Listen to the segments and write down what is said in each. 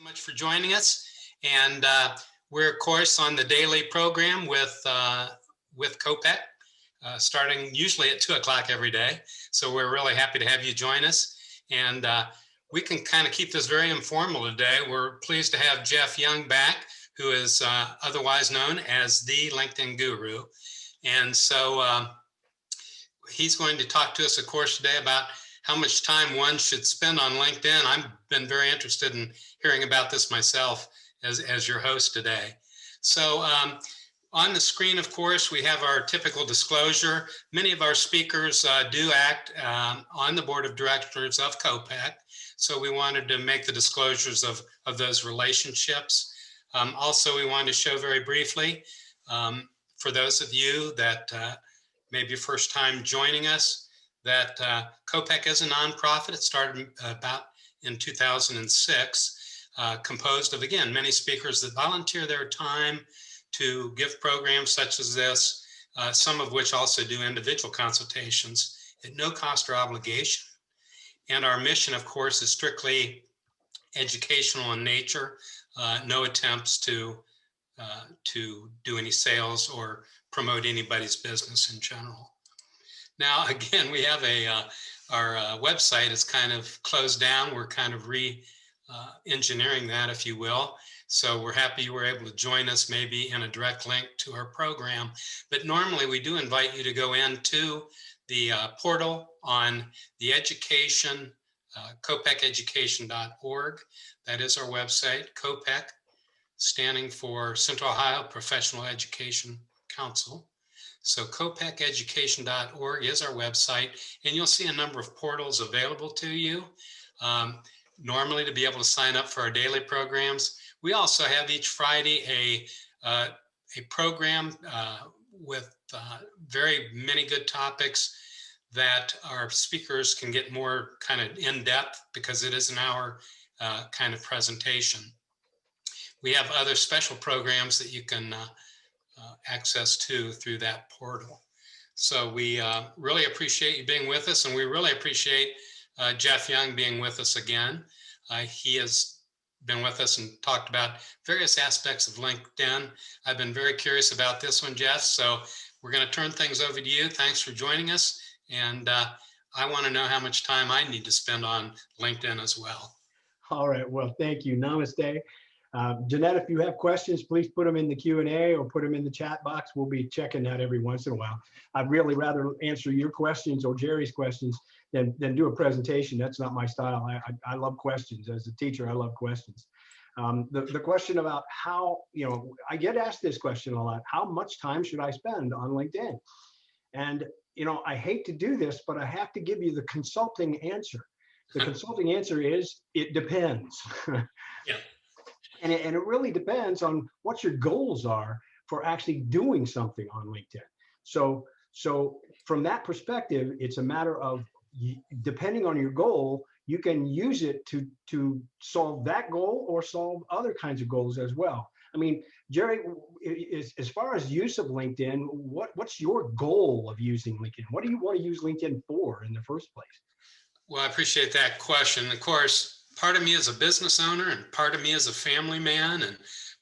Much for joining us. And we're, of course, on the daily program with COPEC, starting usually at 2 o'clock every day. So we're really happy to have you join us. And we can kind of keep this very informal today. We're pleased to have Jeff Young back, who is otherwise known as the LinkedIn Guru. And so he's going to talk to us, of course, today about how much time one should spend on LinkedIn. I've been very interested in hearing about this myself as your host today. So on the screen, of course, we have our typical disclosure. Many of our speakers do act on the board of directors of COPEC. So we wanted to make the disclosures of those relationships. Also, we wanted to show very briefly, for those of you that may be first time joining us, that COPEC is a nonprofit. It started about in 2006, composed of, again, many speakers that volunteer their time to give programs such as this, some of which also do individual consultations at no cost or obligation. And our mission, of course, is strictly educational in nature, no attempts to do any sales or promote anybody's business in general. Now, again, we have our website is kind of closed down. We're kind of re-engineering that, if you will. So we're happy you were able to join us maybe in a direct link to our program. But normally we do invite you to go into the portal on the education, copeceducation.org. That is our website, COPEC, standing for Central Ohio Professional Education Council. So copeceducation.org is our website, and you'll see a number of portals available to you. Normally to be able to sign up for our daily programs. We also have each Friday a program with very many good topics that our speakers can get more kind of in-depth because it is an hour kind of presentation. We have other special programs that you can access to through that portal. So we really appreciate you being with us, and we really appreciate Jeff Young being with us again. He has been with us and talked about various aspects of LinkedIn. I've been very curious about this one, Jeff, so we're going to turn things over to you. Thanks for joining us, and I want to know how much time I need to spend on LinkedIn as well. All right, well, thank you. Namaste. Jeanette, if you have questions, please put them in the Q&A or put them in the chat box. We'll be checking that every once in a while. I'd really rather answer your questions or Jerry's questions than do a presentation. That's not my style. I love questions. As a teacher, I love questions. The question about how, I get asked this question a lot. How much time should I spend on LinkedIn? And, I hate to do this, but I have to give you the consulting answer. The consulting answer is, it depends. Yeah. And it really depends on what your goals are for actually doing something on LinkedIn. So from that perspective, it's a matter of, depending on your goal, you can use it to solve that goal or solve other kinds of goals as well. I mean, Jerry, as far as use of LinkedIn, what's your goal of using LinkedIn? What do you want to use LinkedIn for in the first place? Well, I appreciate that question. Of course, part of me is a business owner, and part of me is a family man, and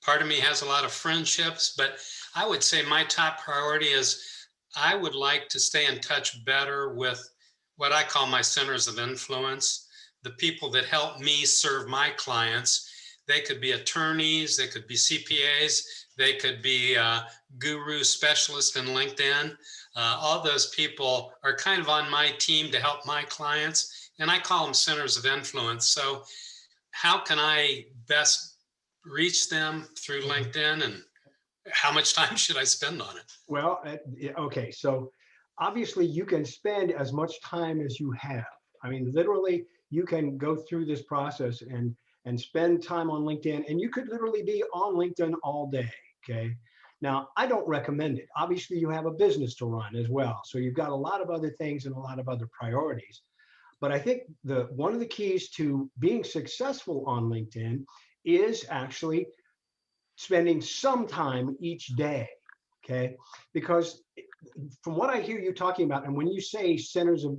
part of me has a lot of friendships. But I would say my top priority is I would like to stay in touch better with what I call my centers of influence, the people that help me serve my clients. They could be attorneys, they could be CPAs, they could be guru specialists in LinkedIn. All those people are kind of on my team to help my clients, and I call them centers of influence. So how can I best reach them through LinkedIn, and how much time should I spend on it? Well, okay, so obviously you can spend as much time as you have. I mean, literally, you can go through this process and spend time on LinkedIn, and you could literally be on LinkedIn all day, okay? Now, I don't recommend it. Obviously, you have a business to run as well. So you've got a lot of other things and a lot of other priorities. But I think one of the keys to being successful on LinkedIn is actually spending some time each day, okay? Because from what I hear you talking about, and when you say centers of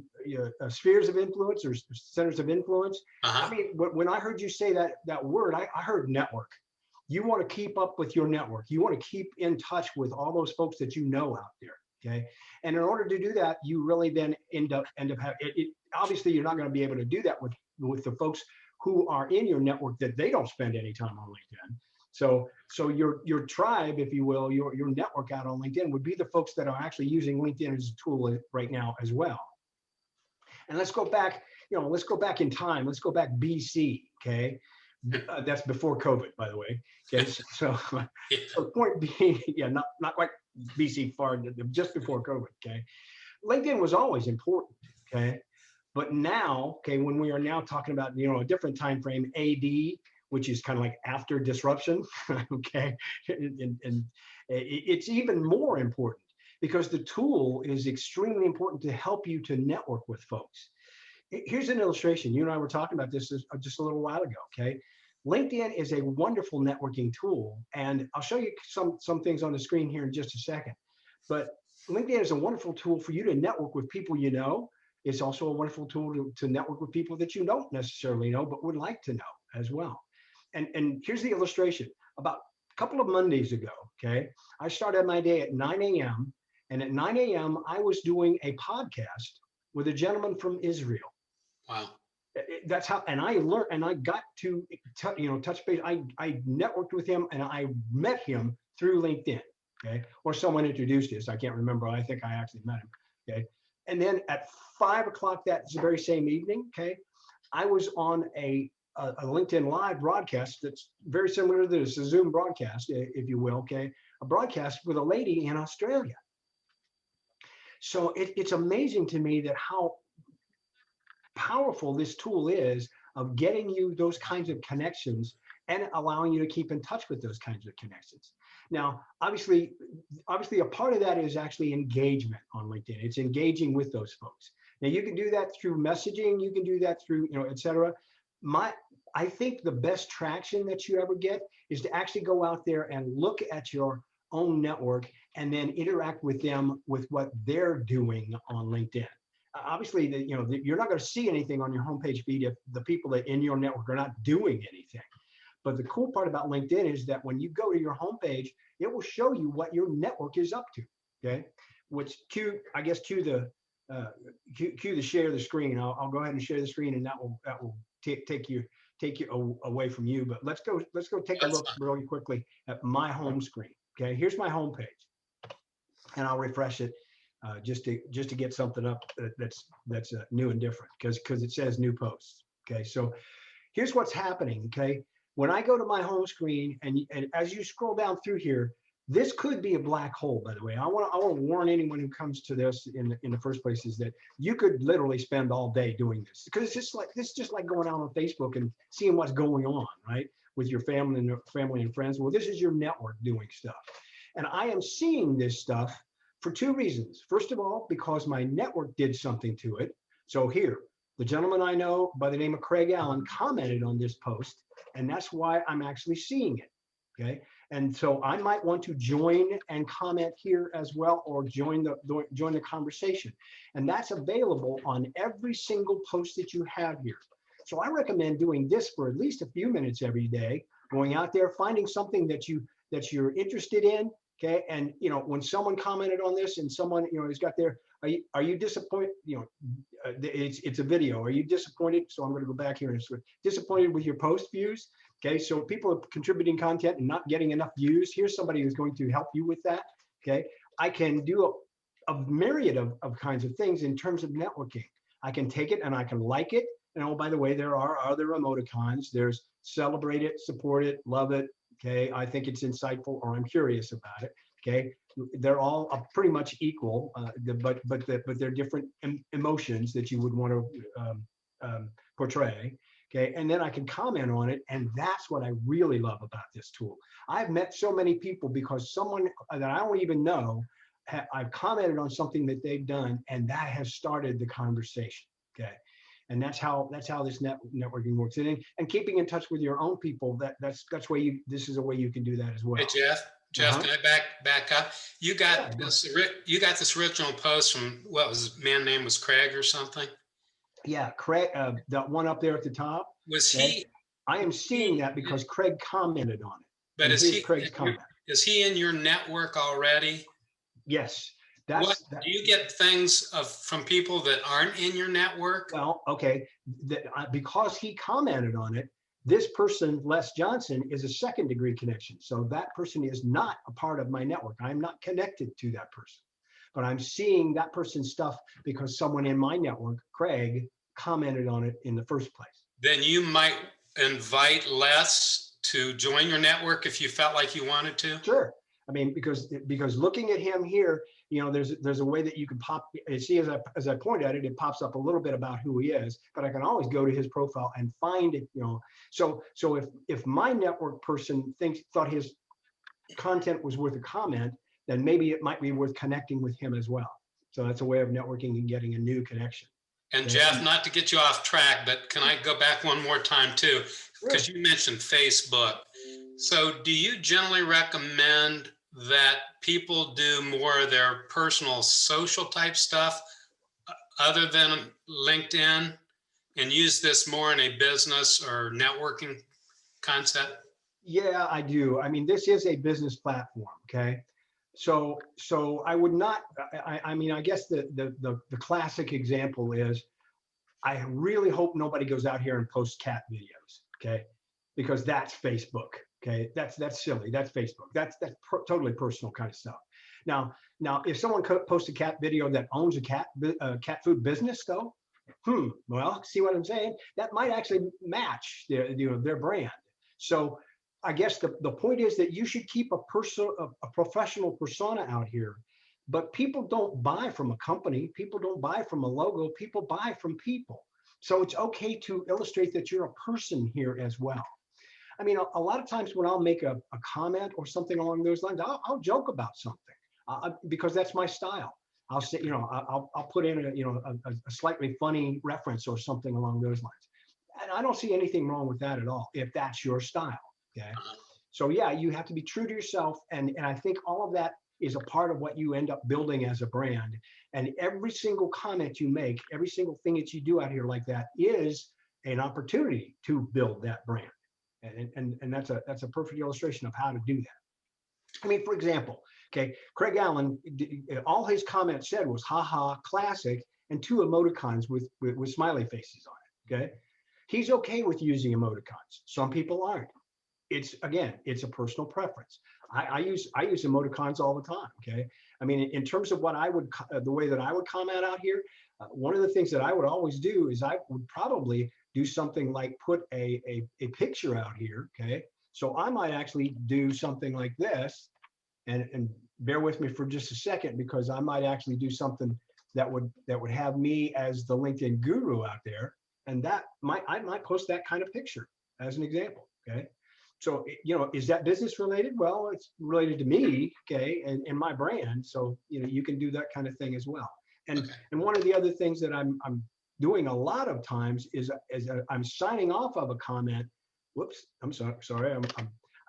spheres of influence or centers of influence. Uh-huh. I mean, when I heard you say that word, I heard network. You want to keep up with your network. You want to keep in touch with all those folks that you know out there. Okay. And in order to do that, you really then end up having it. Obviously, you're not going to be able to do that with the folks who are in your network that they don't spend any time on LinkedIn. So your tribe, if you will, your network out on LinkedIn would be the folks that are actually using LinkedIn as a tool right now as well. And let's go back, let's go back in time. Let's go back BC. Okay. That's before COVID, by the way. Okay. So point being, not quite BC, far, just before COVID. Okay. LinkedIn was always important. Okay. But now, okay, when we are now talking about, a different time frame, AD, which is kind of like after disruption, okay, and it's even more important because the tool is extremely important to help you to network with folks. Here's an illustration. You and I were talking about this just a little while ago, okay? LinkedIn is a wonderful networking tool, and I'll show you some things on the screen here in just a second. But LinkedIn is a wonderful tool for you to network with people you know. It's also a wonderful tool to network with people that you don't necessarily know, but would like to know as well. And here's the illustration. About a couple of Mondays ago, okay, I started my day at 9 a.m. And at 9 a.m., I was doing a podcast with a gentleman from Israel. Wow. That's how, and I learned, and I got to, touch base. I networked with him, and I met him through LinkedIn, okay, or someone introduced us. I can't remember. I think I actually met him, okay. And then at 5 o'clock that very same evening, okay, I was on a LinkedIn live broadcast that's very similar to this, a Zoom broadcast, if you will, okay, a broadcast with a lady in Australia. So it's amazing to me that how powerful this tool is of getting you those kinds of connections and allowing you to keep in touch with those kinds of connections. Now, obviously a part of that is actually engagement on LinkedIn. It's engaging with those folks. Now you can do that through messaging, you can do that through, et cetera. I think the best traction that you ever get is to actually go out there and look at your own network and then interact with them with what they're doing on LinkedIn. Obviously, you're not going to see anything on your homepage feed if the people that in your network are not doing anything. But the cool part about LinkedIn is that when you go to your homepage, it will show you what your network is up to. Okay, which cue the share the screen. I'll go ahead and share the screen, and that will take you away from you. But let's go take a look really quickly at my home screen. Okay, here's my homepage, and I'll refresh it just to get something up that's new and different because it says new posts. Okay, so here's what's happening. Okay, when I go to my home screen and as you scroll down through here, this could be a black hole, by the way. I want to warn anyone who comes to this in the first place is that you could literally spend all day doing this because it's just like going out on Facebook and seeing what's going on, right, with your family and friends. Well, this is your network doing stuff, and I am seeing this stuff for two reasons. First of all, because my network did something to it. So here, the gentleman I know by the name of Craig Allen commented on this post, and that's why I'm actually seeing it. Okay, and so I might want to join and comment here as well, or join the conversation, and that's available on every single post that you have here. So I recommend doing this for at least a few minutes every day, going out there, finding something that you're interested in. Okay, and when someone commented on this, and someone has got their, are you disappointed? It's a video. Are you disappointed? So I'm going to go back here and disappointed with your post views. Okay, so people are contributing content and not getting enough views. Here's somebody who's going to help you with that. Okay, I can do a myriad of kinds of things in terms of networking. I can take it and I can like it. And oh, by the way, there are other emoticons. There's celebrate it, support it, love it. Okay, I think it's insightful, or I'm curious about it. Okay, they're all pretty much equal, but they're different emotions that you would want to portray. Okay, and then I can comment on it, and that's what I really love about this tool. I've met so many people because someone that I don't even know, I've commented on something that they've done, and that has started the conversation. Okay, and that's how this networking works. And keeping in touch with your own people, that's way this is a way you can do that as well. Hey Jeff, Jeff, can I back up? You Yeah. got this original post from, what was his man name, was Craig or something? Yeah, Craig, that one up there at the top. Was Okay. he, I am seeing that because Craig commented on it. but And here's Craig's comment. is he in your network already? Yes. Do you get things from people that aren't in your network? Well, okay, because he commented on it, this person, Les Johnson, is a second degree connection. So that person is not a part of my network. I'm not connected to that person, but I'm seeing that person's stuff because someone in my network, Craig, commented on it in the first place. Then you might invite Les to join your network if you felt like you wanted to. Sure. I mean, because looking at him here, there's a way that you can see, as I pointed at it, it pops up a little bit about who he is, but I can always go to his profile and find it, So if my network person thought his content was worth a comment, then maybe it might be worth connecting with him as well. So that's a way of networking and getting a new connection. And Jeff, not to get you off track, but can I go back one more time too? Because you mentioned Facebook. So do you generally recommend that people do more of their personal social type stuff other than LinkedIn and use this more in a business or networking concept? Yeah, I do. I mean, this is a business platform, okay? So I would not, I mean, I guess the classic example is, I really hope nobody goes out here and posts cat videos, okay? Because that's Facebook, okay? That's silly, that's Facebook. That's totally personal kind of stuff. Now, if someone posts a cat video that owns a cat food business though, well, see what I'm saying? That might actually match their brand. So I guess the point is that you should keep a professional persona out here, but people don't buy from a company. People don't buy from a logo. People buy from people. So it's okay to illustrate that you're a person here as well. I mean, a lot of times when I'll make a comment or something along those lines, I'll joke about something because that's my style. I'll say, I'll put in a slightly funny reference or something along those lines. And I don't see anything wrong with that at all, if that's your style. Okay. So yeah, you have to be true to yourself. And I think all of that is a part of what you end up building as a brand. And every single comment you make, every single thing that you do out here like that is an opportunity to build that brand. And that's a perfect illustration of how to do that. I mean, for example, okay, Craig Allen, all his comments said was haha, classic, and 2 emoticons with smiley faces on it. Okay. He's okay with using emoticons. Some people aren't. It's a personal preference. I use emoticons all the time. Okay. I mean, in terms of what the way that I would comment out here, one of the things that I would always do is I would probably do something like put a picture out here. Okay. So I might actually do something like this, and bear with me for just a second, because I might actually do something that would have me as the LinkedIn guru out there. And I might post that kind of picture as an example. Okay. So, is that business related? Well, it's related to me, okay, and my brand. So, you can do that kind of thing as well. And one of the other things that I'm doing a lot of times is I'm signing off of a comment. Whoops, I'm sorry.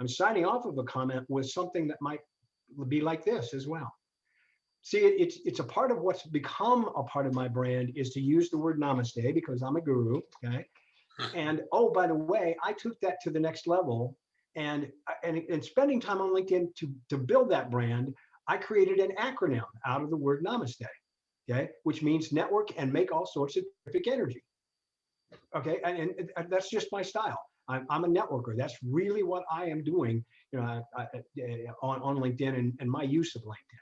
I'm signing off of a comment with something that might be like this as well. See, it's a part of what's become a part of my brand is to use the word namaste, because I'm a guru, okay? And oh, by the way, I took that to the next level. And spending time on LinkedIn to build that brand, I created an acronym out of the word namaste, okay, which means network and make all sorts of terrific energy. Okay, and that's just my style. I'm a networker. That's really what I am doing, on LinkedIn and my use of LinkedIn.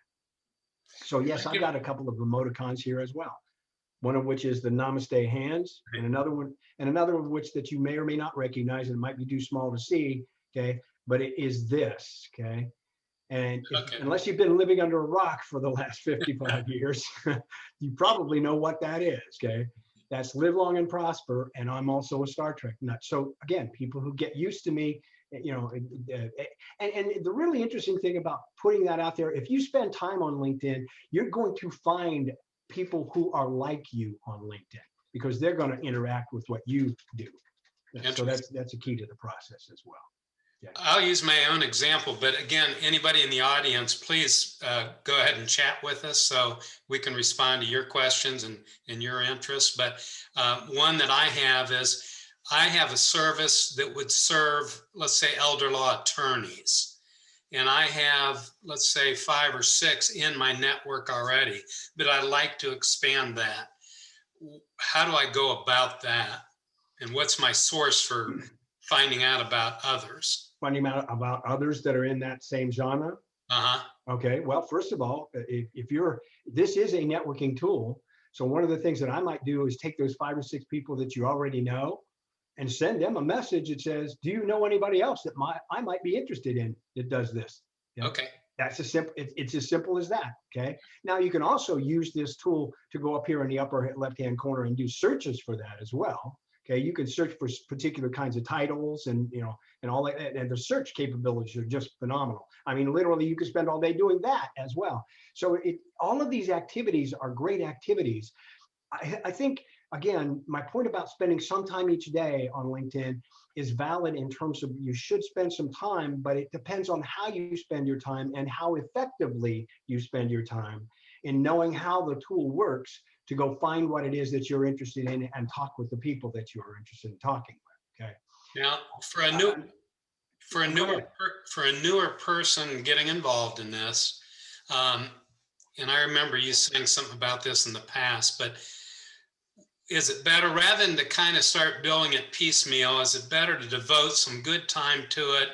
So yes, I've got a couple of emoticons here as well. One of which is the namaste hands, and another one of which that you may or may not recognize, and it might be too small to see. Okay, but it is this. Okay, and unless you've been living under a rock for the last 55 years, you probably know what that is. Okay, that's live long and prosper, and I'm also a Star Trek nut. So again, people who get used to me, and the really interesting thing about putting that out there, if you spend time on LinkedIn, you're going to find people who are like you on LinkedIn, because they're going to interact with what you do. So that's a key to the process as well. I'll use my own example, but again, anybody in the audience, please go ahead and chat with us so we can respond to your questions and your interests. But one that I have is, I have a service that would serve, let's say, elder law attorneys. And I have, let's say, 5 or 6 in my network already, but I'd like to expand that. How do I go about that? And what's my source for finding out about others? Finding out about others that are in that same genre. Okay, well, first of all, this is a networking tool. So one of the things that I might do is take those 5 or 6 people that you already know and send them a message that says, do you know anybody else that I might be interested in that does this? Yeah. Okay. That's it's as simple as that. Okay. Now you can also use this tool to go up here in the upper left-hand corner and do searches for that as well. Okay, you can search for particular kinds of titles and and all that, and the search capabilities are just phenomenal. I mean, literally, you could spend all day doing that as well. So all of these activities are great activities. I think, again, my point about spending some time each day on LinkedIn is valid in terms of you should spend some time, but it depends on how you spend your time and how effectively you spend your time in knowing how the tool works to go find what it is that you're interested in and talk with the people that you're interested in talking with. Okay. Now, for a newer person getting involved in this, and I remember you saying something about this in the past, but is it better, rather than to kind of start building it piecemeal, is it better to devote some good time to it,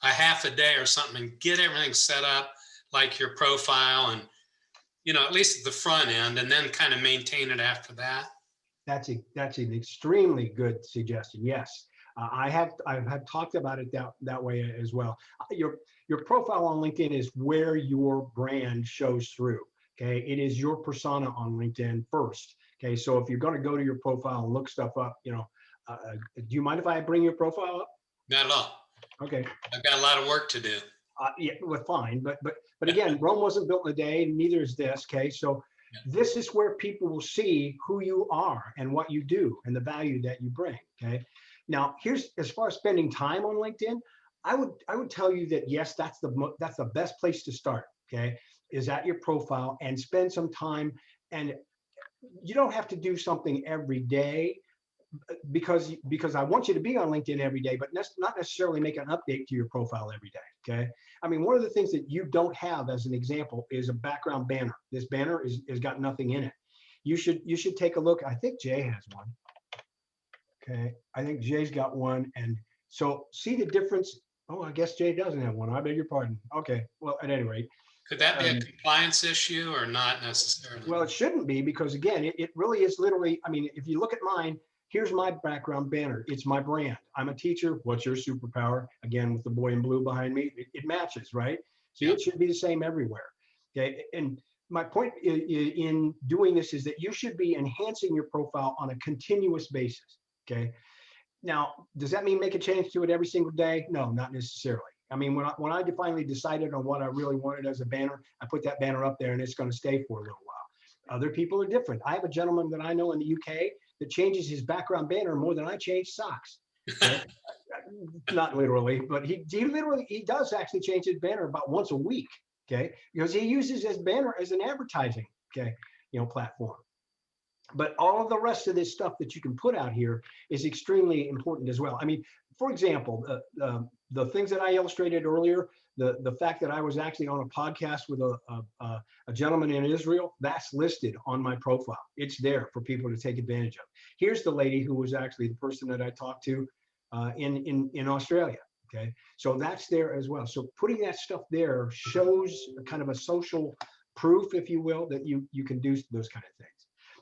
a half a day or something, and get everything set up like your profile and, at least at the front end, and then kind of maintain it after that? That's an extremely good suggestion. Yes, I have talked about it that way as well. Your profile on LinkedIn is where your brand shows through. Okay, it is your persona on LinkedIn first. Okay, so if you're going to go to your profile and look stuff up, do you mind if I bring your profile up? Not at all. Okay. I've got a lot of work to do. Yeah, well, fine, but again, Rome wasn't built in a day, neither is this. Okay, so this is where people will see who you are and what you do and the value that you bring. Okay, now here's, as far as spending time on LinkedIn, I would tell you that yes, that's the best place to start. Okay, is at your profile and spend some time. And you don't have to do something every day, because I want you to be on LinkedIn every day, but not necessarily make an update to your profile every day. Okay. I mean, one of the things that you don't have, as an example, is a background banner. This banner has got nothing in it. You should take a look. I think Jay has one. Okay. I think Jay's got one. And so see the difference. Oh, I guess Jay doesn't have one. I beg your pardon. Okay. Well, at any rate. Could that be a compliance issue or not necessarily? Well, it shouldn't be, because again, it really is literally, I mean, if you look at mine, here's my background banner. It's my brand. I'm a teacher. What's your superpower? Again, with the boy in blue behind me, it matches, right? So it should be the same everywhere. Okay. And my point in doing this is that you should be enhancing your profile on a continuous basis. Okay. Now, does that mean make a change to it every single day? No, not necessarily. I mean, when I finally decided on what I really wanted as a banner, I put that banner up there, and it's going to stay for a little while. Other people are different. I have a gentleman that I know in the UK that changes his background banner more than I change socks. Okay? Not literally, but he does actually change his banner about once a week. Okay, because he uses his banner as an advertising platform. But all of the rest of this stuff that you can put out here is extremely important as well. I mean, for example, the things that I illustrated earlier, the fact that I was actually on a podcast with a gentleman in Israel, that's listed on my profile. It's there for people to take advantage of. Here's the lady who was actually the person that I talked to in Australia. Okay, so that's there as well. So putting that stuff there shows kind of a social proof, if you will, that you can do those kind of things.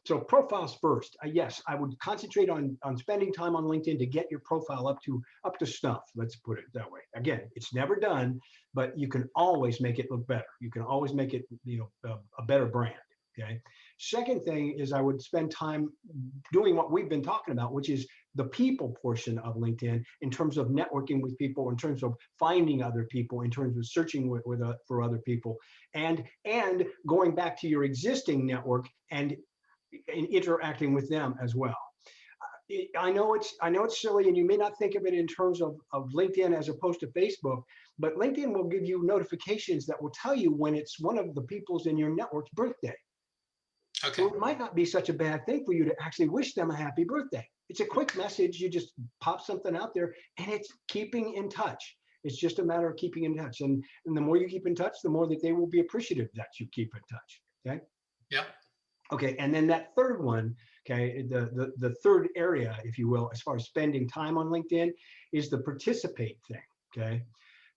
So profiles first. Yes, I would concentrate on spending time on LinkedIn to get your profile up to snuff. Let's put it that way. Again, it's never done, but you can always make it look better. You can always make it a better brand. Okay. Second thing is I would spend time doing what we've been talking about, which is the people portion of LinkedIn, in terms of networking with people, in terms of finding other people, in terms of searching for other people, and going back to your existing network and interacting with them as well. I know it's silly, and you may not think of it in terms of LinkedIn as opposed to Facebook, but LinkedIn will give you notifications that will tell you when it's one of the people's in your network's birthday. Okay. So it might not be such a bad thing for you to actually wish them a happy birthday. It's a quick message. You just pop something out there, and it's keeping in touch. It's just a matter of keeping in touch. And the more you keep in touch, the more that they will be appreciative that you keep in touch. Okay. Yep. Okay. And then that third one, okay, the third area, if you will, as far as spending time on LinkedIn, is the participate thing. Okay.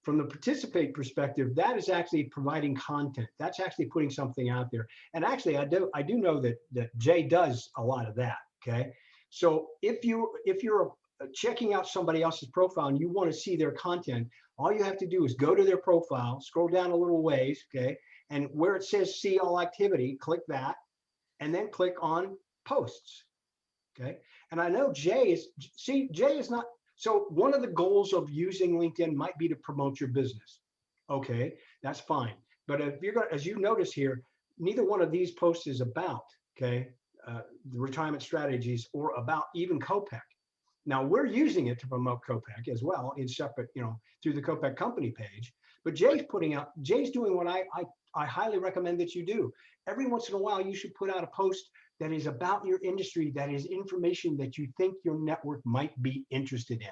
From the participate perspective, that is actually providing content. That's actually putting something out there. And actually, I do know that Jay does a lot of that. Okay. So if you're checking out somebody else's profile and you want to see their content, all you have to do is go to their profile, scroll down a little ways, okay, and where it says see all activity, click that, and then click on posts. Okay. And I know Jay is not. So one of the goals of using LinkedIn might be to promote your business. Okay, that's fine. But if you're going, as you notice here, neither one of these posts is about, okay, the retirement strategies or about even COPEC. Now we're using it to promote COPEC as well in separate, through the COPEC company page. But Jay's doing what I highly recommend that you do. Every once in a while, you should put out a post that is about your industry, that is information that you think your network might be interested in.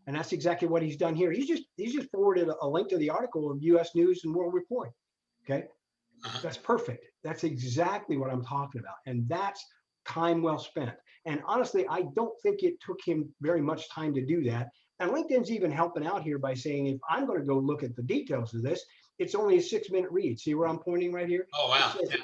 And that's exactly what he's done here. He's just forwarded a link to the article of U.S. News and World Report. Okay, that's perfect. That's exactly what I'm talking about. And that's time well spent. And honestly, I don't think it took him very much time to do that. And LinkedIn's even helping out here by saying, if I'm going to go look at the details of this, it's only a 6-minute read. See where I'm pointing right here? Oh, wow. Yeah.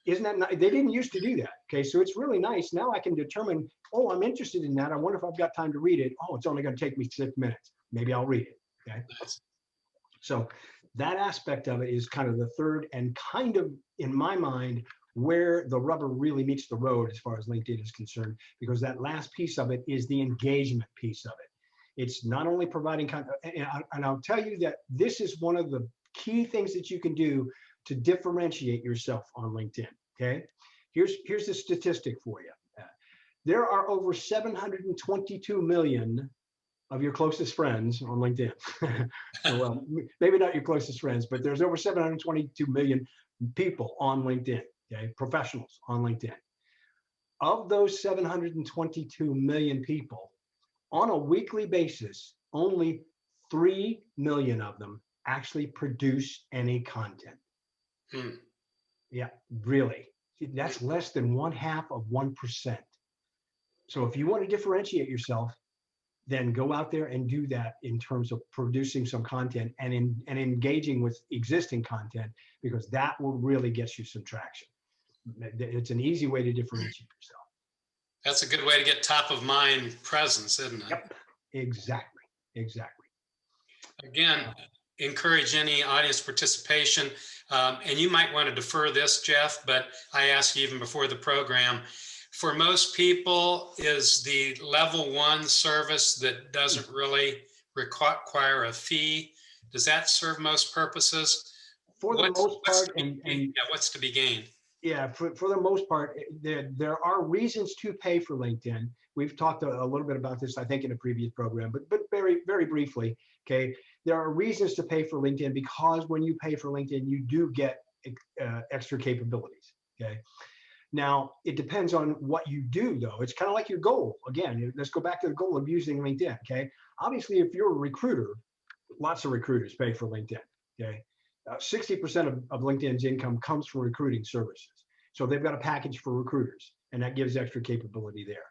Isn't that nice? They didn't used to do that. Okay, so it's really nice. Now I can determine, oh, I'm interested in that. I wonder if I've got time to read it. Oh, it's only going to take me 6 minutes. Maybe I'll read it. Okay. Nice. So that aspect of it is kind of the third and kind of, in my mind, where the rubber really meets the road as far as LinkedIn is concerned, because that last piece of it is the engagement piece of it. It's not only providing content, and I'll tell you that this is one of the key things that you can do to differentiate yourself on LinkedIn. Okay, here's the statistic for you. There are over 722 million of your closest friends on LinkedIn. Well, maybe not your closest friends, but there's over 722 million people on LinkedIn. Okay, professionals on LinkedIn. Of those 722 million people, on a weekly basis, only 3 million of them actually produce any content. Yeah, really. That's less than 1/2 of 1%. So if you want to differentiate yourself, then go out there and do that in terms of producing some content and engaging with existing content, because that will really get you some traction. It's an easy way to differentiate yourself. That's a good way to get top of mind presence, isn't it? Yep, exactly. Again, encourage any audience participation. And you might want to defer this, Jeff, but I asked you even before the program, for most people, is the level 1 service that doesn't really require a fee, does that serve most purposes? For the most part, what's to be gained? Yeah, for the most part, there are reasons to pay for LinkedIn. We've talked a little bit about this, I think, in a previous program, but very, very briefly, okay? There are reasons to pay for LinkedIn, because when you pay for LinkedIn, you do get extra capabilities, okay? Now, it depends on what you do, though. It's kind of like your goal. Again, let's go back to the goal of using LinkedIn, okay? Obviously, if you're a recruiter, lots of recruiters pay for LinkedIn, okay? 60% of LinkedIn's income comes from recruiting services. So they've got a package for recruiters, and that gives extra capability there.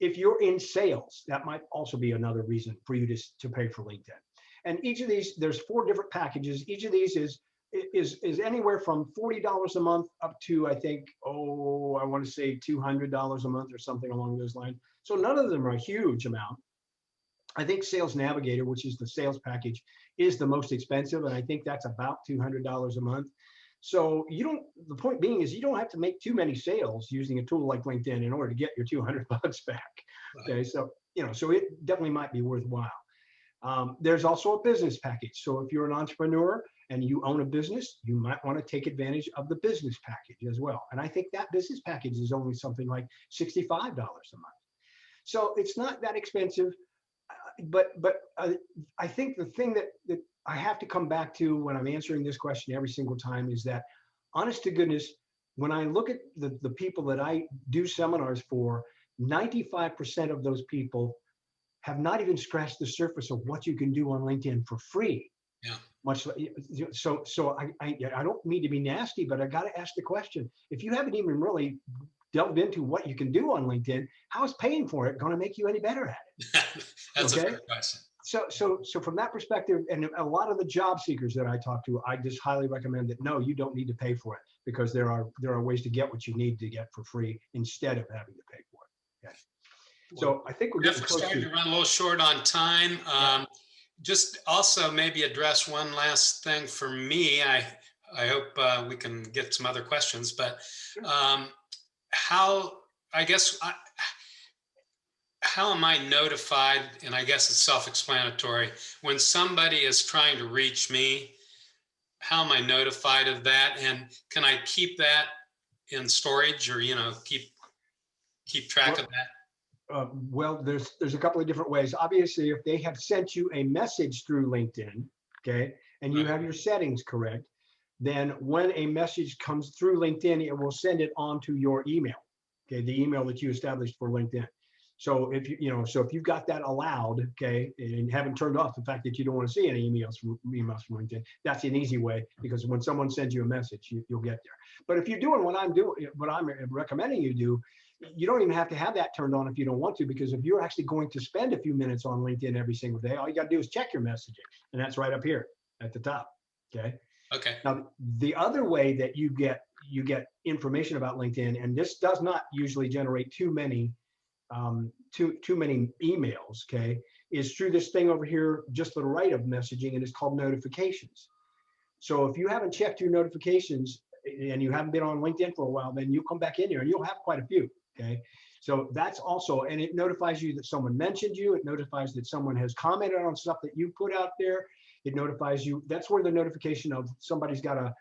If you're in sales, that might also be another reason for you to pay for LinkedIn. And each of these, there's 4 different packages. Each of these is anywhere from $40 a month up to, I think, I want to say $200 a month or something along those lines. So none of them are a huge amount. I think Sales Navigator, which is the sales package, is the most expensive, and I think that's about $200 a month. So the point being is you don't have to make too many sales using a tool like LinkedIn in order to get your $200 back. Okay, so so it definitely might be worthwhile. There's also a business package. So if you're an entrepreneur and you own a business, you might want to take advantage of the business package as well. And I think that business package is only something like $65 a month. So it's not that expensive. I think the thing that I have to come back to when I'm answering this question every single time is that, honest to goodness, when I look at the people that I do seminars for, 95% of those people have not even scratched the surface of what you can do on LinkedIn for free. Yeah. Much so I don't mean to be nasty, but I got to ask the question: if you haven't even really delved into what you can do on LinkedIn, how is paying for it going to make you any better at it? That's Okay. a fair question. So from that perspective, and a lot of the job seekers that I talk to, I just highly recommend that no, you don't need to pay for it, because there are ways to get what you need to get for free instead of having to pay for it. Okay. So I think we're Jeff, getting we're close starting to to run a little short on time. Yeah. Just also maybe address one last thing for me. I hope we can get some other questions, but how, I guess, how am I notified? And I guess it's self-explanatory. When somebody is trying to reach me, how am I notified of that? And can I keep that in storage, or, keep track of that? Well, there's a couple of different ways. Obviously, if they have sent you a message through LinkedIn, okay, and you Right. have your settings correct, then when a message comes through LinkedIn, it will send it onto your email, okay, the email that you established for LinkedIn. So if if you've got that allowed, okay, and haven't turned off the fact that you don't want to see any emails from LinkedIn, that's an easy way, because when someone sends you a message, you'll get there. But if you're doing what I'm recommending you do, you don't even have to have that turned on if you don't want to, because if you're actually going to spend a few minutes on LinkedIn every single day, all you got to do is check your messaging, and that's right up here at the top. Okay. Okay. Now, the other way that you get information about LinkedIn, and this does not usually generate too many emails, okay, is through this thing over here just to the right of messaging, and it's called notifications. So if you haven't checked your notifications and you haven't been on LinkedIn for a while, then you come back in here and you'll have quite a few. Okay. So that's also, and it notifies you that someone mentioned you. It notifies that someone has commented on stuff that you put out there. It notifies you. That's where the notification of somebody's got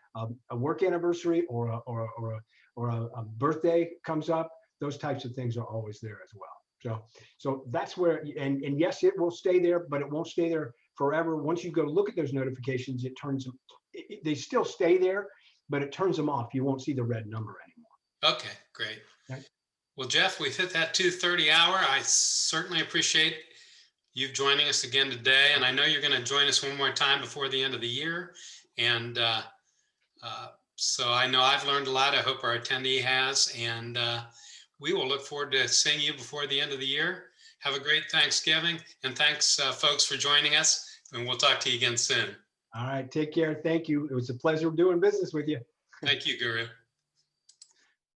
a work anniversary or a birthday comes up. Those types of things are always there as well. So that's where, and yes, it will stay there, but it won't stay there forever. Once you go look at those notifications, they still stay there, but it turns them off. You won't see the red number anymore. Okay, great. Okay. Well, Jeff, we've hit that 2:30 hour. I certainly appreciate you joining us again today. And I know you're going to join us one more time before the end of the year. And so I know I've learned a lot. I hope our attendee has. And we will look forward to seeing you before the end of the year. Have a great Thanksgiving. And thanks, folks, for joining us. And we'll talk to you again soon. All right. Take care. Thank you. It was a pleasure doing business with you. Thank you, Guru.